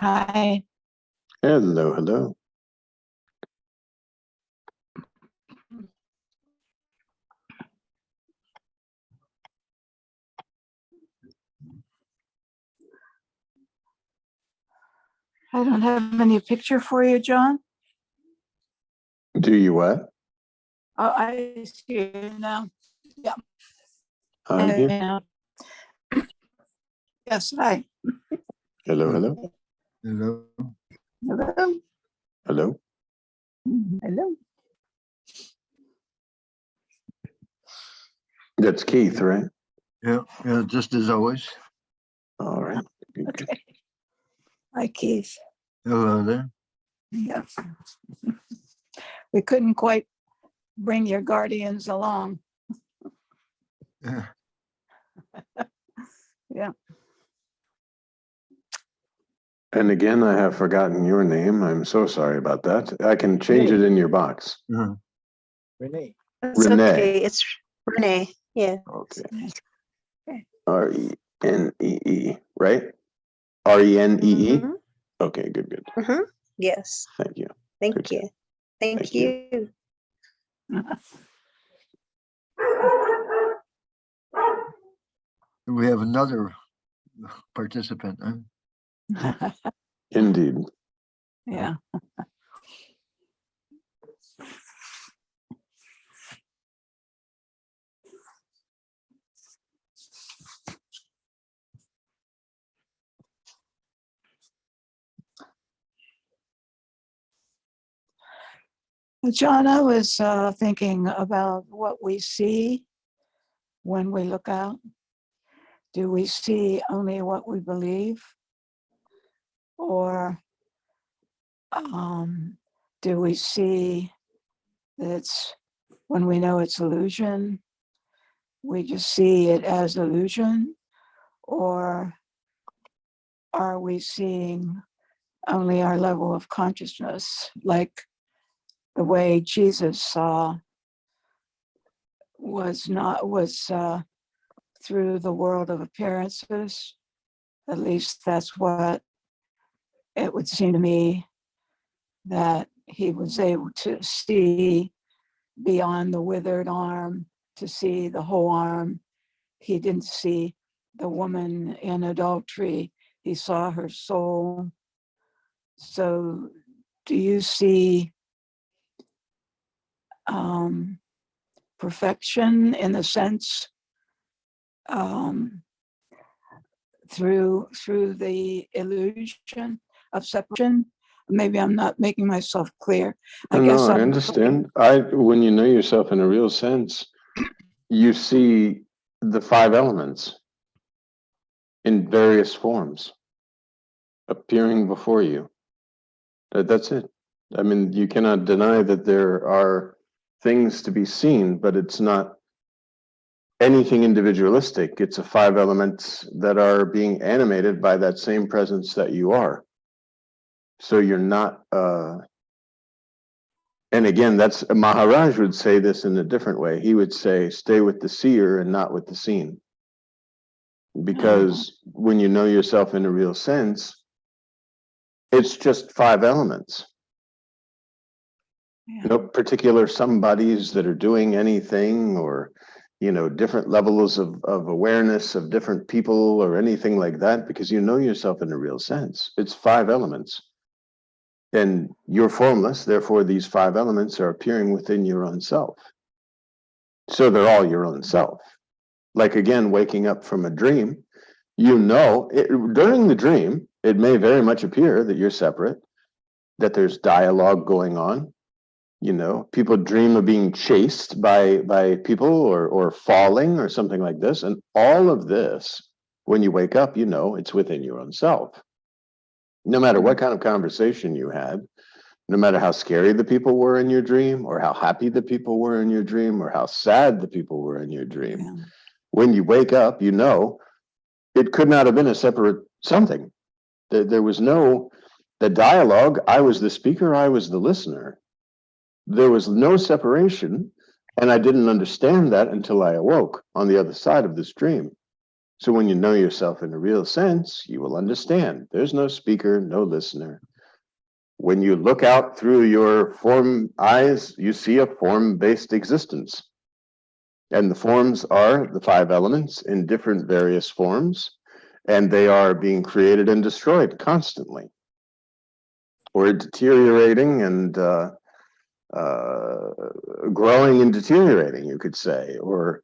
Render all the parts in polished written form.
Hi. Hello, hello. I don't have any picture for you, John. Do you what? Oh, I see you now. Yeah. I'm here. Yeah. Yes, hi. Hello, hello. Hello. Hello. Hello. Hello. That's Keith, right? Yeah, just as always. All right. Good, good. Okay. Hi, Keith. Hello there. Yeah. We couldn't quite bring your guardians along. Yeah. Yeah. And again, I have forgotten your name. I'm so sorry about that. I can change it in your box. Uh-huh. Renee. It's Renee. okay. It's Renee. Yeah. Okay. Okay. Renee, right? Renee? Mhm. Okay, good, good. Mhm. Yes. Thank you. Thank Good. you. Thank Thank you. you. We have another participant. Huh? Indeed. Yeah. John, I was thinking about what we see when we look out. Do we see only what we believe? Or do we see that it's, when we know it's illusion, we just see it as illusion? Or are we seeing only our level of consciousness, like the way Jesus saw was through the world of appearances? At least that's what it would seem to me, that he was able to see beyond the withered arm, to see the whole arm. He didn't see the woman in adultery, he saw her soul. So do you see perfection in the sense through the illusion of separation? Maybe I'm not making myself clear. I understand. When you know yourself in a real sense, you see the five elements in various forms appearing before you. That's it. I mean, you cannot deny that there are things to be seen, but it's not anything individualistic. It's a five elements that are being animated by that same presence that you are. So you're not, and again, that's Maharaj would say this in a different way. He would say, stay with the seer and not with the seen. Because when you know yourself in a real sense, it's just five elements. Yeah. No particular somebodies that are doing anything, or different levels of awareness of different people or anything like that, because you know yourself in a real sense. It's five elements. And you're formless, therefore these five elements are appearing within your own self. So they're all your own self. Like, again, waking up from a dream, during the dream, it may very much appear that you're separate, that there's dialogue going on. People dream of being chased by people or falling or something like this. And all of this, when you wake up, it's within your own self. No matter what kind of conversation you had, no matter how scary the people were in your dream, or how happy the people were in your dream, or how sad the people were in your dream, Yeah. when you wake up, it could not have been a separate something. There was no, the dialogue, I was the speaker, I was the listener. There was no separation, and I didn't understand that until I awoke on the other side of this dream. So when you know yourself in a real sense, you will understand. There's no speaker, no listener. When you look out through your form eyes, you see a form-based existence. And the forms are the 5 elements in different various forms, and they are being created and destroyed constantly, or deteriorating and growing and deteriorating, you could say. Or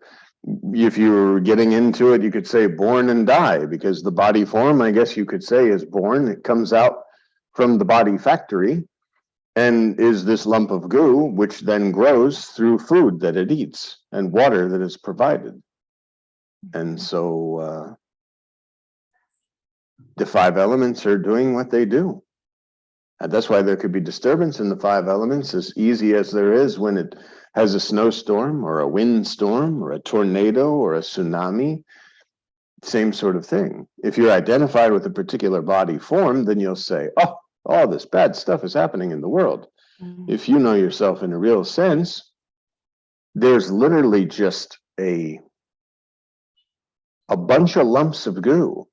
if you're getting into it, you could say born and die, because the body form, I guess you could say, is born. It comes out from the body factory and is this lump of goo, which then grows through food that it eats and water that is provided. And so the 5 elements are doing what they do. And that's why there could be disturbance in the 5 elements as easy as there is when it has a snowstorm or a windstorm or a tornado or a tsunami. Same sort of thing. If you're identified with a particular body form, then you'll say, oh, all this bad stuff is happening in the world. If you know yourself in a real sense, there's literally just a bunch of lumps of goo,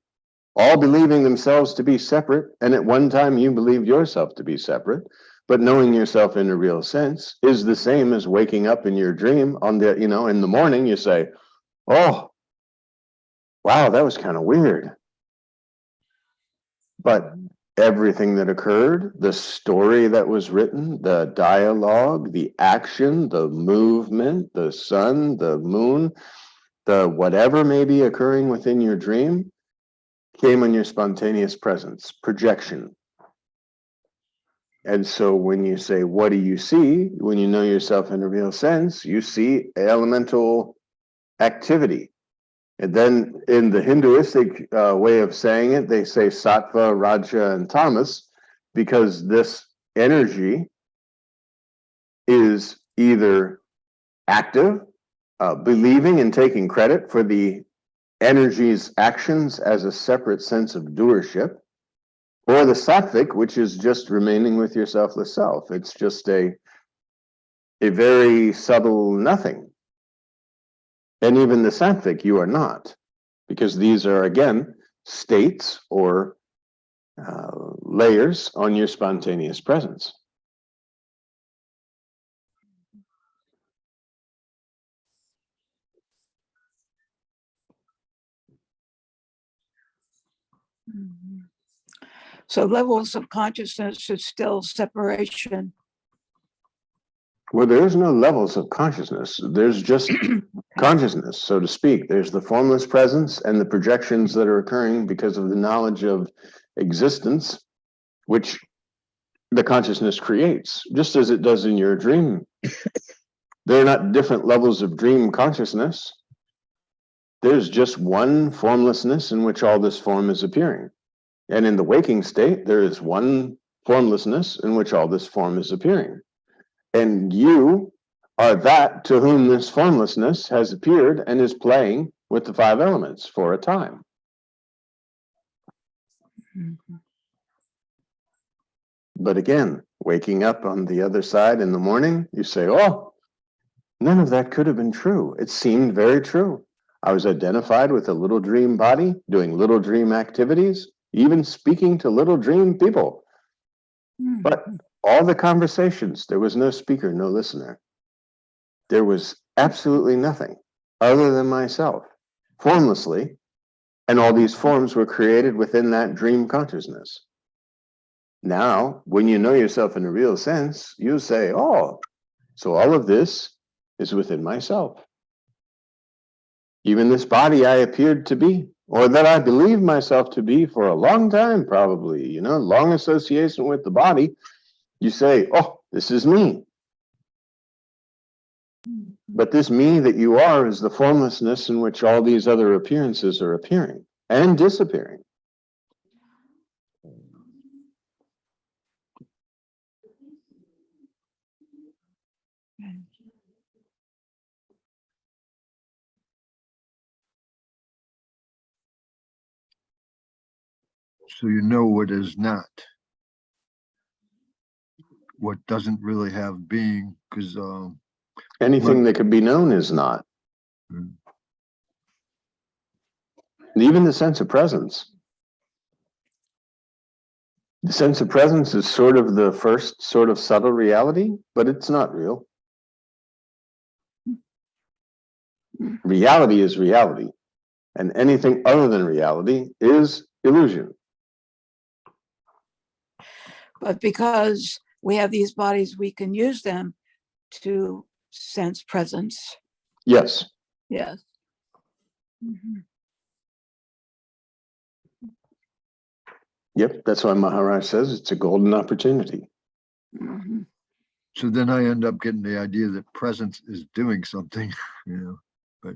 all believing themselves to be separate. And at one time you believed yourself to be separate, but knowing yourself in a real sense is the same as waking up in your dream on the, in the morning, you say, oh, wow, that was kind of weird. But everything that occurred, the story that was written, the dialogue, the action, the movement, the sun, the moon, the whatever may be occurring within your dream came in your spontaneous presence, projection. And so when you say, what do you see? When you know yourself in a real sense, you see elemental activity. And then in the Hinduistic way of saying it, they say sattva, raja, and tamas, because this energy is either active, believing and taking credit for the energy's actions as a separate sense of doership, or the sattvic, which is just remaining with your selfless self. It's just a very subtle nothing. And even the sattvic, you are not. Because these are, again, states or layers on your spontaneous presence. So levels of consciousness is still separation. Well, there's no levels of consciousness. There's just consciousness, so to speak. There's the formless presence and the projections that are occurring because of the knowledge of existence, which the consciousness creates, just as it does in your dream. There are not different levels of dream consciousness. There's just one formlessness in which all this form is appearing. And in the waking state, there is one formlessness in which all this form is appearing. And you are that to whom this formlessness has appeared and is playing with the 5 elements for a time. But again, waking up on the other side in the morning, you say, oh, none of that could have been true. It seemed very true. I was identified with a little dream body, doing little dream activities, even speaking to little dream people. But all the conversations, there was no speaker, no listener. There was absolutely nothing other than myself, formlessly, and all these forms were created within that dream consciousness. Now, when you know yourself in a real sense, you say, oh, so all of this is within myself. Even this body I appeared to be, or that I believed myself to be for a long time, probably, long association with the body, you say, oh, this is me. But this me that you are is the formlessness in which all these other appearances are appearing and disappearing. So you know what is not, what doesn't really have being, because Anything that could be known is not. Even the sense of presence. The sense of presence is sort of the first sort of subtle reality, but it's not real. Reality is reality, and anything other than reality is illusion. But because we have these bodies, we can use them to sense presence. Yes. Yes. Mhm. Yep, that's why Maharaj says it's a golden opportunity. Mhm. So then I end up getting the idea that presence is doing something, but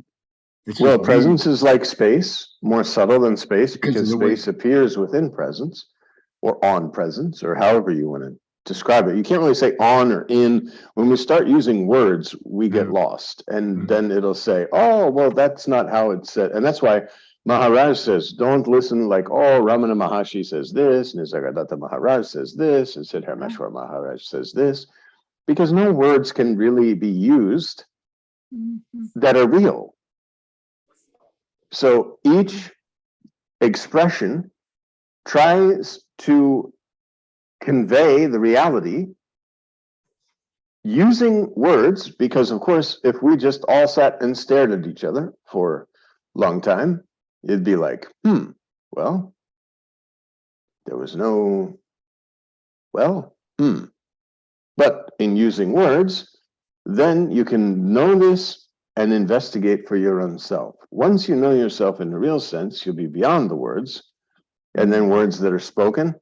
it's Well, just presence is like space, more subtle than space, Because of because the way- space appears within presence or on presence, or however you want to describe it. You can't really say on or in. When we start using words, we get Yeah. lost, and Mhm. then it'll say, oh, well, that's not how it's said. And that's why Maharaj says, don't listen like, oh, Ramana Maharshi says this, Nisargadatta Maharaj says this, and Siddharmeshwar Maharaj says this, because no words can really be used Mhm. that are real. So each expression tries to convey the reality using words, because of course, if we just all sat and stared at each other for a long time, it'd be like, well, there was no, well, But in using words, then you can know this and investigate for your own self. Once you know yourself in the real sense, you'll be beyond the words, and then words that are spoken,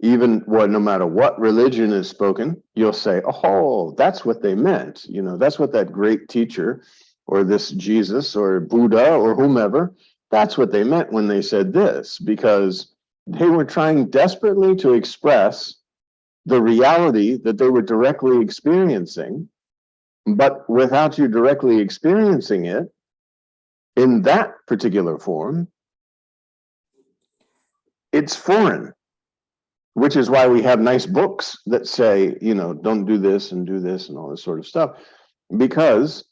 even what, no matter what religion is spoken, you'll say, oh, that's what they meant. That's what that great teacher or this Jesus or Buddha or whomever, that's what they meant when they said this, because they were trying desperately to express the reality that they were directly experiencing, but without you directly experiencing it in that particular form, it's foreign. Which is why we have nice books that say, don't do this and all this sort of stuff, because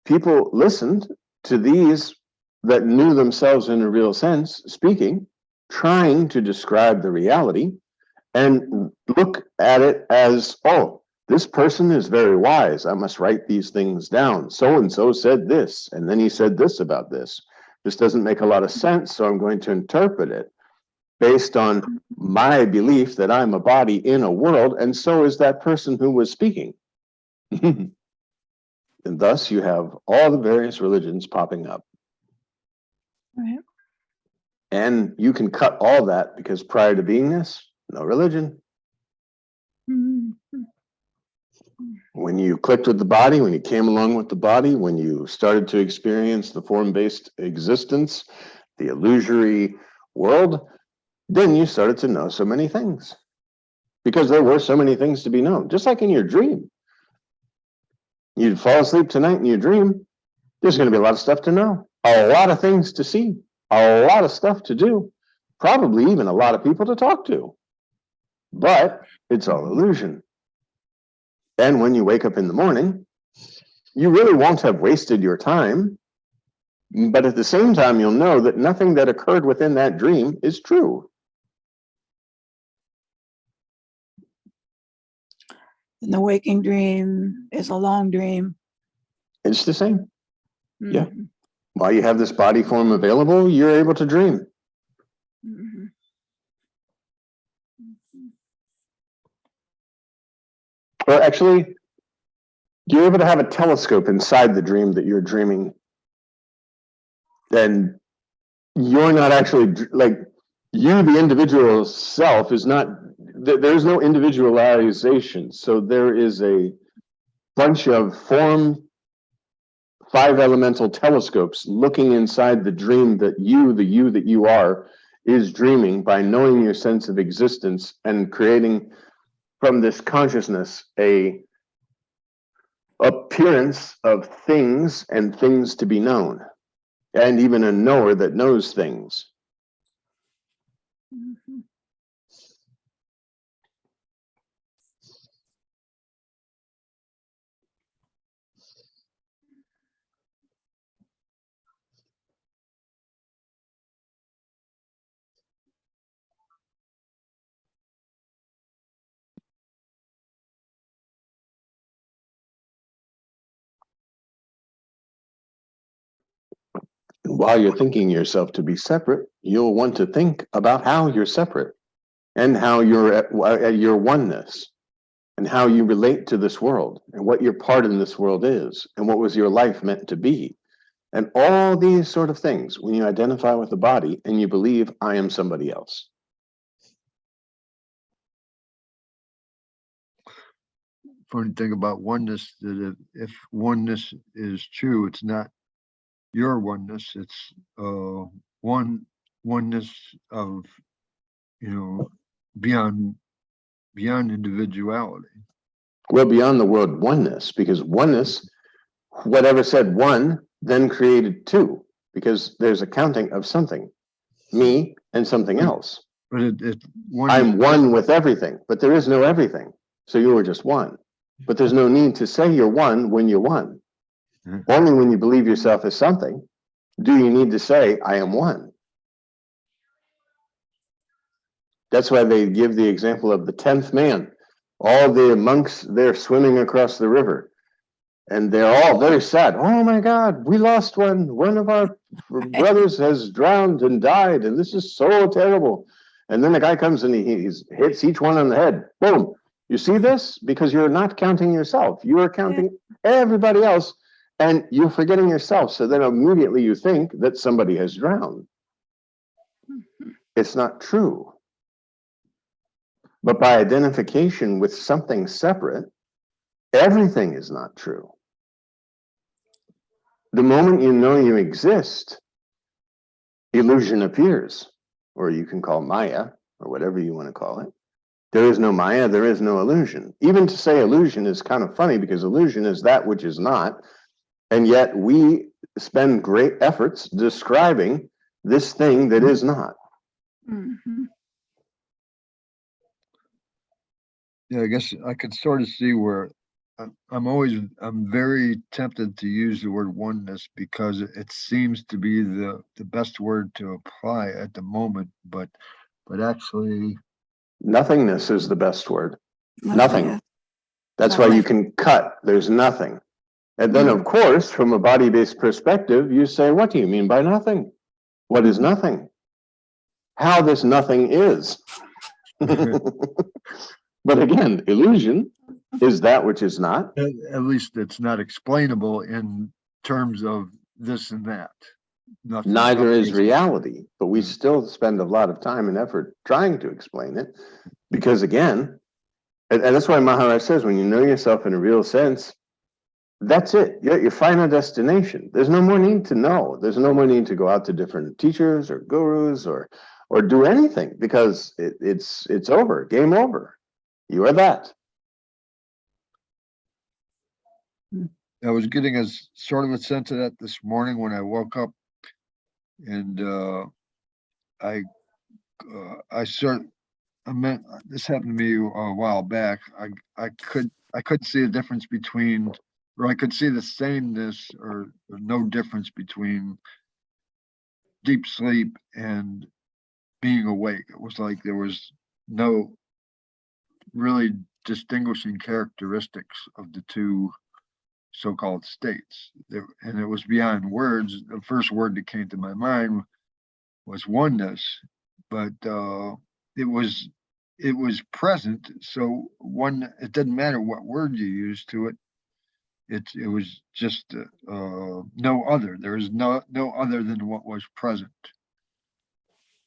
people listened to these that knew themselves in a real sense speaking, trying to describe the reality, and look at it as, oh, this person is very wise. I must write these things down. So and so said this, and then he said this about this. This doesn't make a lot of sense, so I'm going to interpret it based on my belief that I'm a body in a world, and so is that person who was speaking. And thus you have all the various religions popping up. Right. And you can cut all that, because prior to beingness, no religion. Mhm. When you clicked with the body, when you came along with the body, when you started to experience the form-based existence, the illusory world, then you started to know so many things, because there were so many things to be known. Just like in your dream, you'd fall asleep tonight in your dream, there's going to be a lot of stuff to know, a lot of things to see, a lot of stuff to do, probably even a lot of people to talk to, but it's all illusion. And when you wake up in the morning, you really won't have wasted your time, but at the same time, you'll know that nothing that occurred within that dream is true. And the waking dream is a long dream. It's the same. Yeah. Mhm. While you have this body form available, you're able to dream. Mhm. Or actually, you're able to have a telescope inside the dream that you're dreaming. And you're not actually, like, you, the individual self, is not, there's no individualization. So there is a bunch of form, five elemental telescopes looking inside the dream that you, the you that you are, is dreaming, by knowing your sense of existence and creating from this consciousness a appearance of things and things to be known, and even a knower that knows things. Mhm. while you're thinking yourself to be separate, you'll want to think about how you're separate and how you're at your oneness and how you relate to this world and what your part in this world is and what was your life meant to be. And all these sort of things, when you identify with the body and you believe I am somebody else. Funny thing about oneness, that if oneness is true, it's not your oneness, it's oneness of, beyond individuality. Well, beyond the word oneness, because oneness, whatever said one, then created two, because there's a counting of something, me and something else. But I'm one with everything, but there is no everything. So you are just one. But there's no need to say you're one when you're one. Only when you believe yourself as something do you need to say, I am one. That's why they give the example of the 10th man. All the monks, they're swimming across the river. And they're all very sad. Oh my God, we lost one. One of our brothers has drowned and died, and this is so terrible. And then the guy comes and he hits each one on the head. Boom. You see this? Because you're not counting yourself. You are counting everybody else, and you're forgetting yourself. So then immediately you think that somebody has drowned. It's not true. But by identification with something separate, everything is not true. The moment you know you exist, illusion appears, or you can call Maya, or whatever you want to call it. There is no Maya, there is no illusion. Even to say illusion is kind of funny, because illusion is that which is not, and yet we spend great efforts describing this thing that is not. Mm-hmm. Yeah, I guess I could sort of see where I'm very tempted to use the word oneness, because it seems to be the best word to apply at the moment, but actually Nothingness is the best word. Nothing. That's why Nothing. you can cut. There's nothing. And then, of course, from a body-based perspective, you say, what do you mean by nothing? What is nothing? How this nothing is. But again, illusion is that which is not. at least it's not explainable in terms of this and that. Neither is reality, but we still spend a lot of time and effort trying to explain it, because again, and that's why Maharaj says, when you know yourself in a real sense, that's it. You're at your final destination. There's no more need to know. There's no more need to go out to different teachers or gurus or do anything, because it's over. Game over. You are that. I was getting a sort of a sense of that this morning when I woke up, and I meant, this happened to me a while back. I couldn't see a difference between, or I could see the sameness or no difference between deep sleep and being awake. It was like there was no really distinguishing characteristics of the two so-called states. And it was beyond words. The first word that came to my mind was oneness, but it was present. So it didn't matter what word you used to it. It was just no other. There is no other than what was present.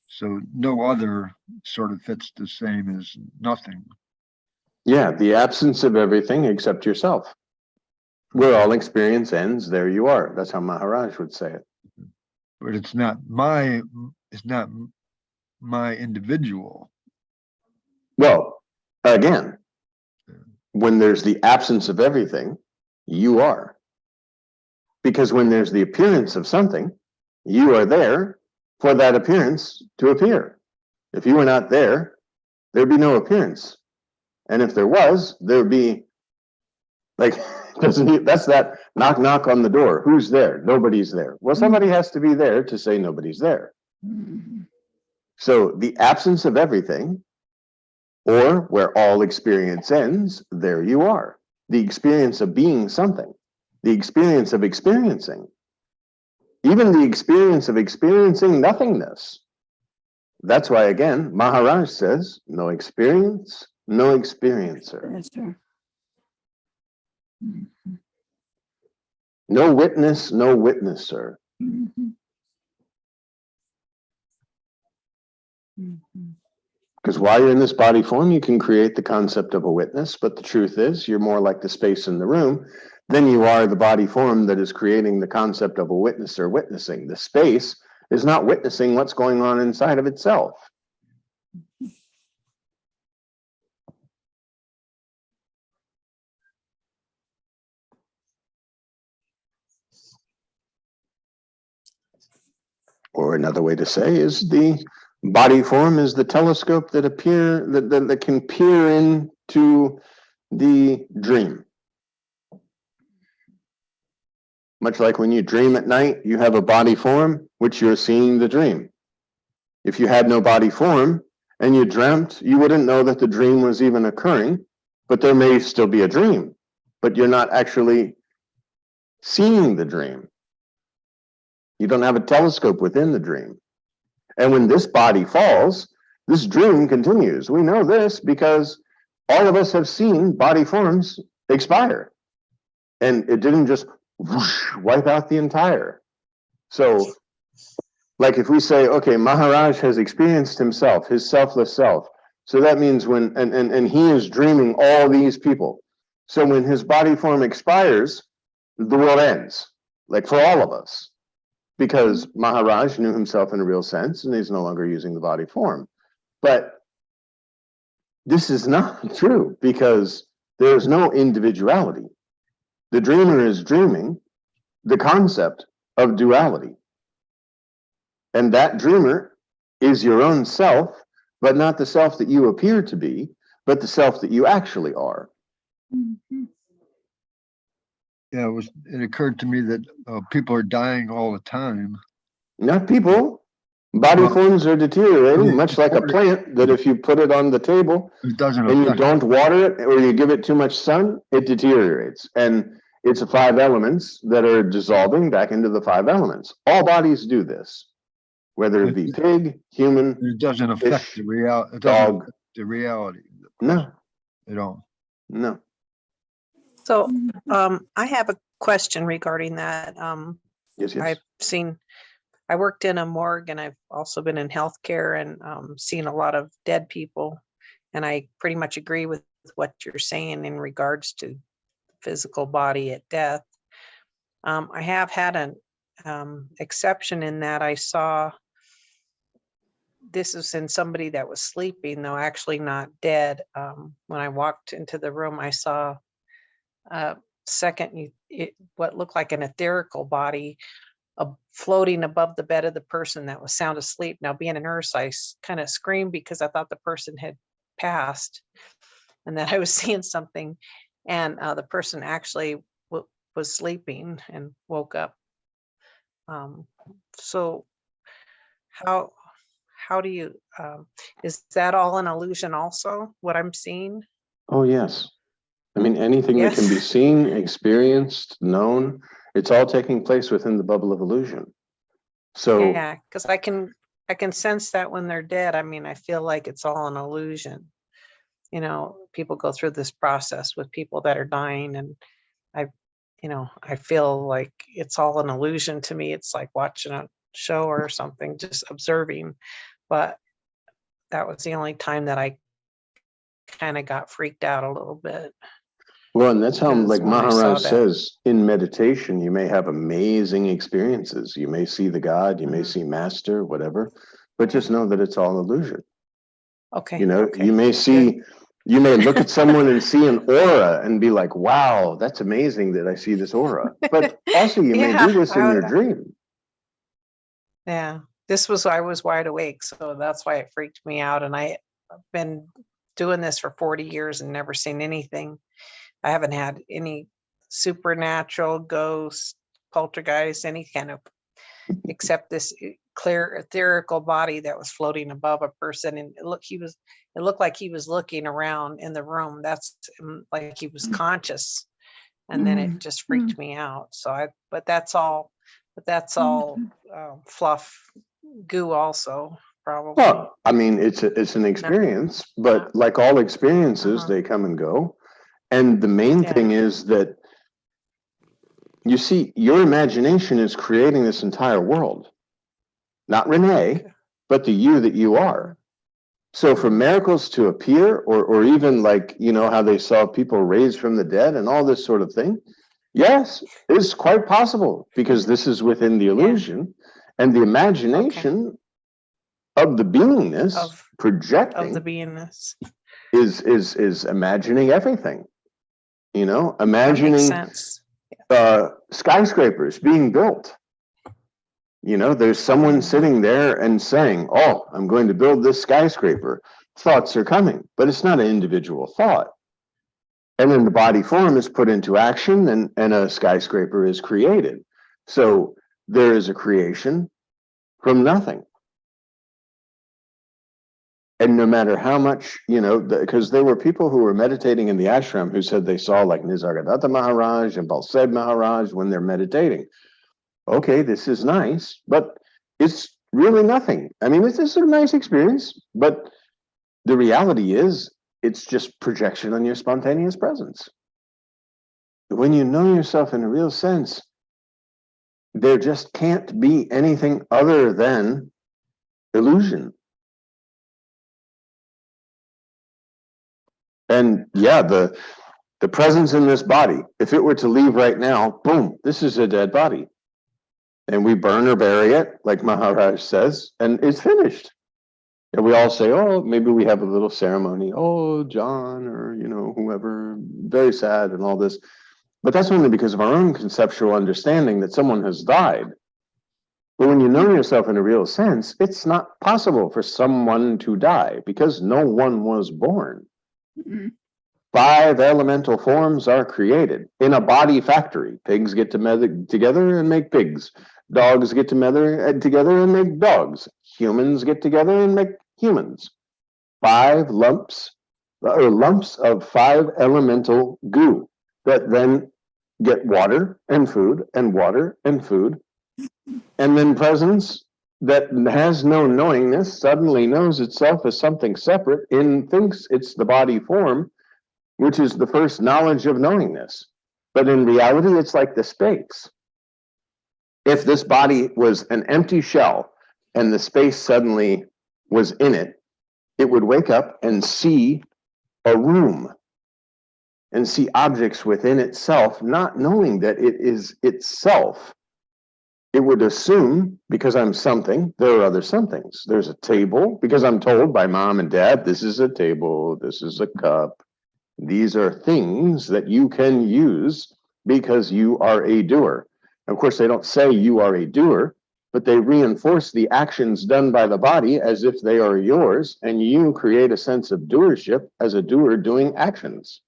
So no other sort of fits the same as nothing. Yeah, the absence of everything except yourself. Where all experience ends, there you are. That's how Maharaj would say it. But it's not my individual. Well, again, when there's the absence of everything, you are. Because when there's the appearance of something, you are there for that appearance to appear. If you were not there, there'd be no appearance. And if there was, there'd be, like, that's that knock, knock on the door. Who's there? Nobody's there. Well, somebody has to be there to say nobody's there. So the absence of everything, or where all experience ends, there you are. The experience of being something, the experience of experiencing. Even the experience of experiencing nothingness. That's why, again, Maharaj says, no experience, no experiencer. Yes, sir. Mhm. No witness, no witnesser. Mhm. Mhm. Because while you're in this body form, you can create the concept of a witness, but the truth is you're more like the space in the room than you are the body form that is creating the concept of a witnesser witnessing. The space is not witnessing what's going on inside of itself. Or another way to say is the body form is the telescope that that can peer into the dream. Much like when you dream at night, you have a body form, which you're seeing the dream. If you had no body form and you dreamt, you wouldn't know that the dream was even occurring, but there may still be a dream, but you're not actually seeing the dream. You don't have a telescope within the dream. And when this body falls, this dream continues. We know this because all of us have seen body forms expire. And it didn't just whoosh, wipe out the entire. So, like if we say, okay, Maharaj has experienced himself, his selfless self. So that means when, and he is dreaming all these people. So when his body form expires, the world ends, like for all of us. Because Maharaj knew himself in a real sense and he's no longer using the body form. But this is not true because there's no individuality. The dreamer is dreaming the concept of duality. And that dreamer is your own self, but not the self that you appear to be, but the self that you actually are. Mhm. Yeah, it occurred to me that people are dying all the time. Not people. Body Well, forms are deteriorating, it- much like a plant that if you put it on the table it doesn't and you affect. don't water it or you give it too much sun, it deteriorates. And it's the 5 elements that are dissolving back into the 5 elements. All bodies do this, whether it be pig, human, It doesn't affect fish, the reality. It doesn't dog. affect the reality. No, They don't. no. So I have a question regarding that. Yes, yes. I worked in a morgue and I've also been in healthcare and seen a lot of dead people. And I pretty much agree with what you're saying in regards to the physical body at death. I have had an exception in that I saw, this is in somebody that was sleeping, though actually not dead. When I walked into the room, I saw what looked like an etherical body floating above the bed of the person that was sound asleep. Now, being a nurse, I kind of screamed because I thought the person had passed and that I was seeing something. And the person actually was sleeping and woke up. So how do you, is that all an illusion also, what I'm seeing? Oh, yes. I mean, anything that can be Yes. seen, experienced, known, it's all taking place within the bubble of illusion. So, Yeah, because I can sense that when they're dead. I mean, I feel like it's all an illusion. You know, people go through this process with people that are dying, and I feel like it's all an illusion to me. It's like watching a show or something, just observing. But that was the only time that I kind of got freaked out a little bit. well, and that's how, Because like when I saw Maharaj that, says, in meditation, you may have amazing experiences. You may see the God, you may Mhm. see Master, whatever, but just know that it's all illusion. Okay, You know, okay, you may see, you may look at someone and see an aura and be like, wow, that's amazing that I see this aura. But also, you may yeah, do this in your dream. yeah. I was wide awake, so that's why it freaked me out. And I've been doing this for 40 years and never seen anything. I haven't had any supernatural ghost, poltergeist, any kind of, except this clear etherical body that was floating above a person. And it looked like he was looking around in the room. That's like he was conscious. And then it just freaked me out. But that's all But that's all fluff goo also, probably. Well, I mean, it's an experience, but like all experiences, they come and go. And the main thing is that, you see, your imagination is creating this entire world. Not Renee, but the you that you are. So for miracles to appear, or even like, you know, how they saw people raised from the dead and all this sort of thing, yes, it's quite possible, because this is within the illusion and the imagination of the beingness projecting of the beingness. is imagining everything. You know, That makes imagining sense. skyscrapers being built. You know, there's someone sitting there and saying, oh, I'm going to build this skyscraper. Thoughts are coming, but it's not an individual thought. And then the body form is put into action, and a skyscraper is created. So there is a creation from nothing. And no matter how much, you know, because there were people who were meditating in the ashram who said they saw like Nisargadatta Maharaj and Balsed Maharaj when they're meditating. Okay, this is nice, but it's really nothing. I mean, this is a nice experience, but the reality is it's just projection on your spontaneous presence. When you know yourself in a real sense, there just can't be anything other than illusion. And yeah, the presence in this body, if it were to leave right now, boom, this is a dead body. And we burn or bury it, like Maharaj says, and it's finished. And we all say, oh, maybe we have a little ceremony. Oh, John, or, you know, whoever, very sad and all this. But that's only because of our own conceptual understanding that someone has died. But when you know yourself in a real sense, it's not possible for someone to die because no one was born. 5 elemental forms are created in a body factory. Pigs get together and make pigs. Dogs get together and make dogs. Humans get together and make humans. 5 lumps of 5 elemental goo that then get water and food and water and food. And then presence that has no knowingness suddenly knows itself as something separate and thinks it's the body form, which is the first knowledge of knowingness. But in reality, it's like the space. If this body was an empty shell and the space suddenly was in it, it would wake up and see a room and see objects within itself, not knowing that it is itself. It would assume, because I'm something, there are other somethings. There's a table, because I'm told by mom and dad, this is a table, this is a cup. These are things that you can use because you are a doer. Of course, they don't say you are a doer, but they reinforce the actions done by the body as if they are yours, and you create a sense of doership as a doer doing actions.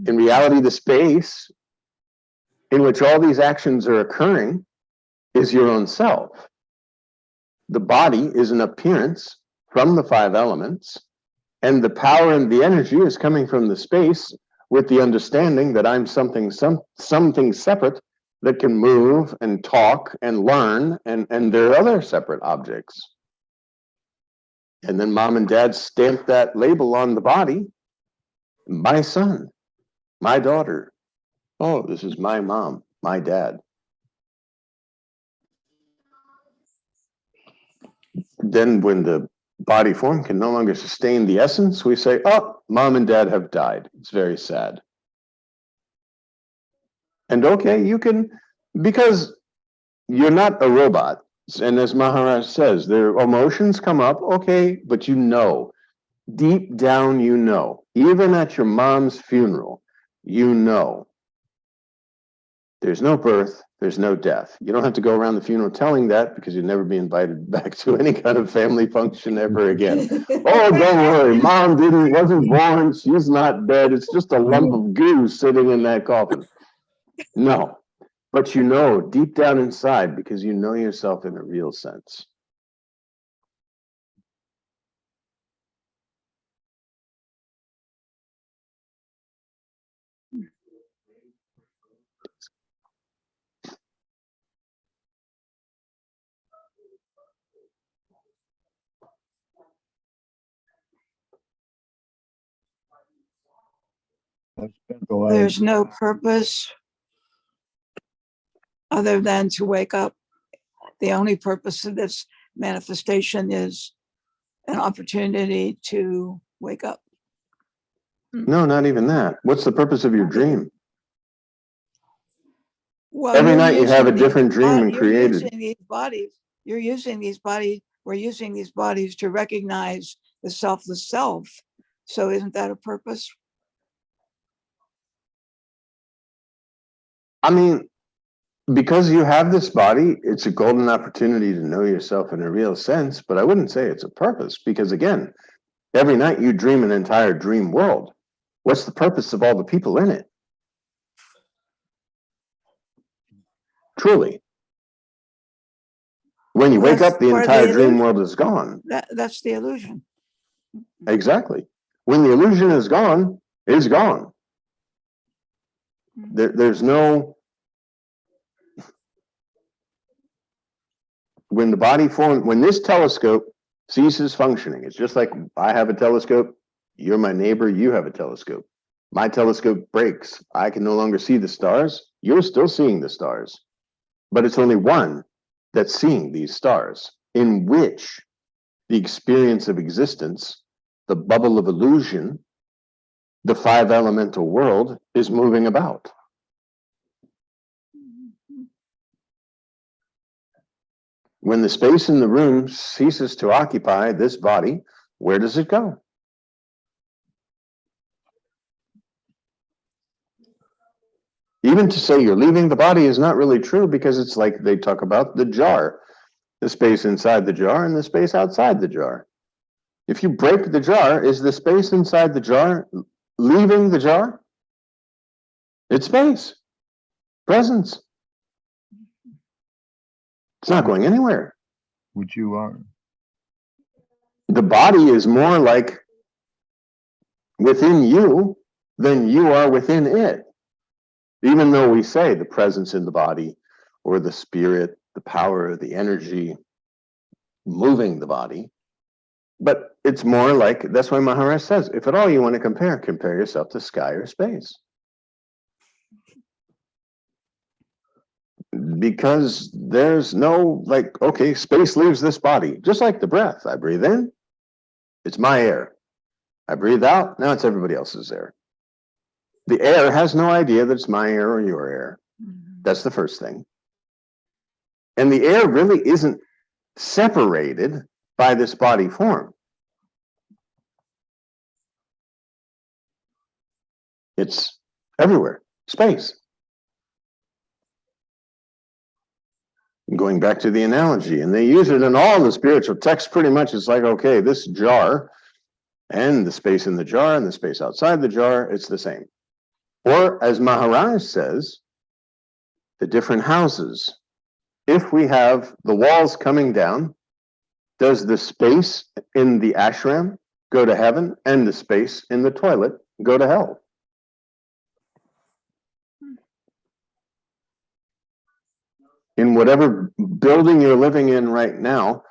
In reality, the space in which all these actions are occurring is your own self. The body is an appearance from the 5 elements, and the power and the energy is coming from the space with the understanding that I'm something separate that can move and talk and learn, and there are other separate objects. And then mom and dad stamp that label on the body. My son, my daughter. Oh, this is my mom, my dad. Then when the body form can no longer sustain the essence, we say, oh, mom and dad have died. It's very sad. And okay, you can, because you're not a robot. And as Maharaj says, their emotions come up, okay, but you know, deep down, you know, even at your mom's funeral, you know, there's no birth, there's no death. You don't have to go around the funeral telling that, because you'll never be invited back to any kind of family function ever again. Oh, don't worry, mom wasn't born, she's not dead, it's just a lump of goo sitting in that coffin. No, but you know deep down inside, because you know yourself in a real sense. I've spent the last, There's no purpose other than to wake up. The only purpose of this manifestation is an opportunity to wake up. No, not even that. What's the purpose of your dream? Well, Every you're night you have a using different these dream bod- and you're created. using these bodies. You're using these bodies. We're using these bodies to recognize the selfless self. So isn't that a purpose? I mean, because you have this body, it's a golden opportunity to know yourself in a real sense, but I wouldn't say it's a purpose because, again, every night you dream an entire dream world. What's the purpose of all the people in it? Truly. When you Well, wake that's up, the part of entire the dream illusion. world is gone. That's the illusion. Exactly. When the illusion is gone, it's gone. There's no, when the body form, when this telescope ceases functioning, it's just like I have a telescope, you're my neighbor, you have a telescope. My telescope breaks. I can no longer see the stars. You're still seeing the stars, but it's only one that's seeing these stars, in which the experience of existence, the bubble of illusion, the five elemental world is moving about. When the space in the room ceases to occupy this body, where does it go? Even to say you're leaving the body is not really true because it's like they talk about the jar, the space inside the jar and the space outside the jar. If you break the jar, is the space inside the jar leaving the jar? It's space, presence. It's not going anywhere. which you are. The body is more like within you than you are within it. Even though we say the presence in the body or the spirit, the power, the energy moving the body, but it's more like, that's why Maharaj says, if at all you want to compare, compare yourself to sky or space. Because there's no, like, okay, space leaves this body, just like the breath. I breathe in, it's my air. I breathe out, now it's everybody else's air. The air has no idea that it's my air or your air. That's the first thing. And the air really isn't separated by this body form. It's everywhere, space. Going back to the analogy, and they use it in all the spiritual texts pretty much. It's like, okay, this jar and the space in the jar and the space outside the jar, it's the same. Or as Maharaj says, the different houses. If we have the walls coming down, does the space in the ashram go to heaven and the space in the toilet go to hell? In whatever building you're living in right now,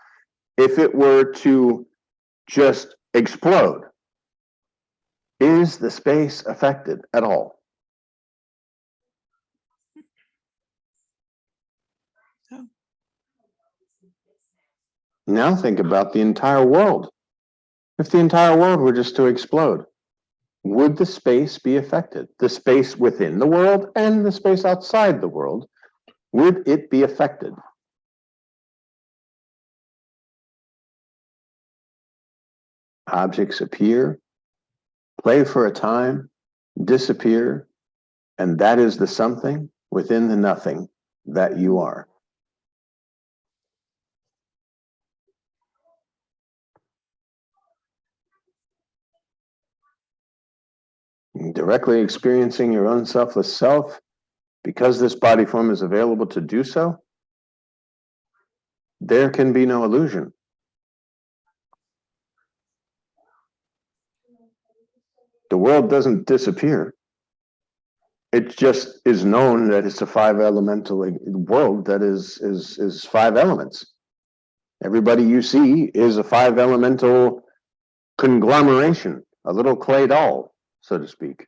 if it were to just explode, is the space affected at all? No. Now think about the entire world. If the entire world were just to explode, would the space be affected? The space within the world and the space outside the world, would it be affected? Objects appear, play for a time, disappear, and that is the something within the nothing that you are. Directly experiencing your own selfless self, because this body form is available to do so, there can be no illusion. The world doesn't disappear. It just is known that it's a five elemental world that is five elements. Everybody you see is a five elemental conglomeration, a little clay doll, so to speak.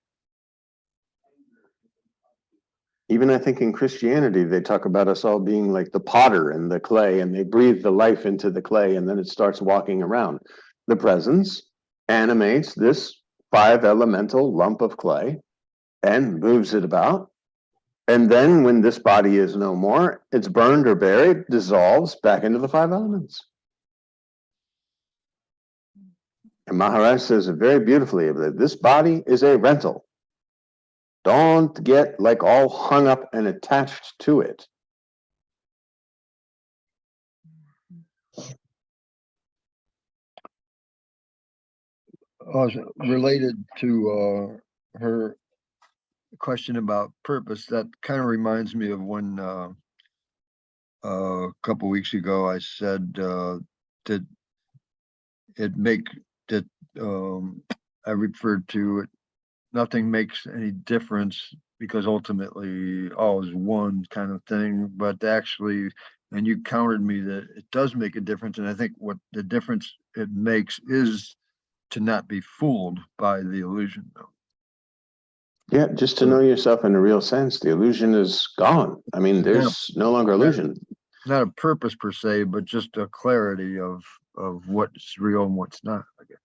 Even I think in Christianity, they talk about us all being like the potter and the clay, and they breathe the life into the clay, and then it starts walking around. The presence animates this 5 elemental lump of clay and moves it about. And then when this body is no more, it's burned or buried, dissolves back into the 5 elements. And Maharaj says it very beautifully that this body is a rental. Don't get like all hung up and attached to it. Related to her question about purpose, that kind of reminds me of when a couple weeks ago I said that it make that I referred to it. Nothing makes any difference because ultimately all is one kind of thing. But actually, and you countered me that it does make a difference. And I think what the difference it makes is to not be fooled by the illusion. Yeah, just to know yourself in a real sense. The illusion is gone. I mean, there's no longer illusion. Not a purpose per se, but just a clarity of what's real and what's not, I guess.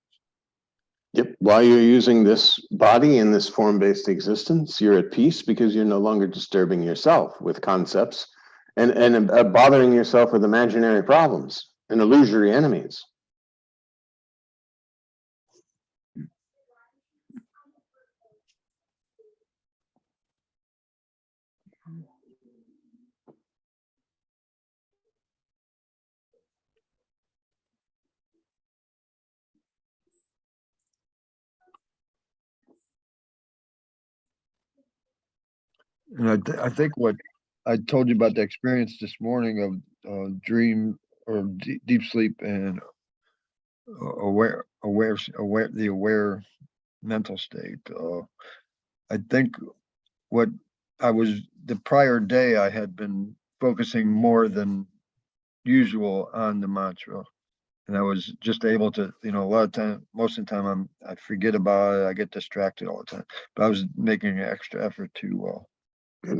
Yep. While you're using this body in this form-based existence, you're at peace because you're no longer disturbing yourself with concepts and bothering yourself with imaginary problems and illusory enemies. And I think what I told you about the experience this morning of dream or deep sleep and the aware mental state. I think what the prior day I had been focusing more than usual on the mantra. And I was just able to, a lot of time, most of the time I forget about it. I get distracted all the time, but I was making an extra effort to,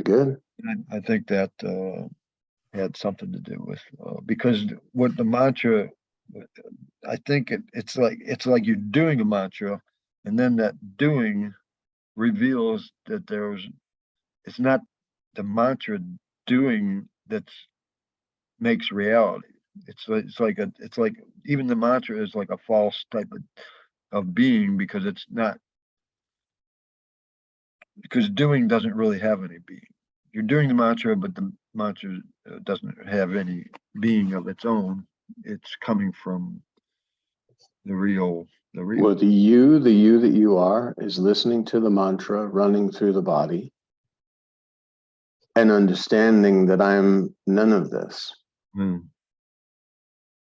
Good. I think that had something to do with, because what the mantra, I think it's like you're doing a mantra and then that doing reveals that it's not the mantra doing that makes reality. It's like even the mantra is like a false type of being because it's not, because doing doesn't really have any being. You're doing the mantra, but the mantra doesn't have any being of its own. It's coming from the real. Well, the you that you are is listening to the mantra running through the body and understanding that I'm none of this.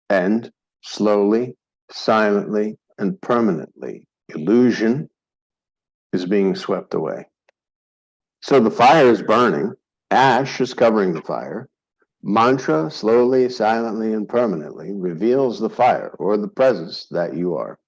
And slowly, silently, and permanently, illusion is being swept away. So the fire is burning, ash is covering the fire. Mantra, slowly, silently, and permanently reveals the fire or the presence that you are.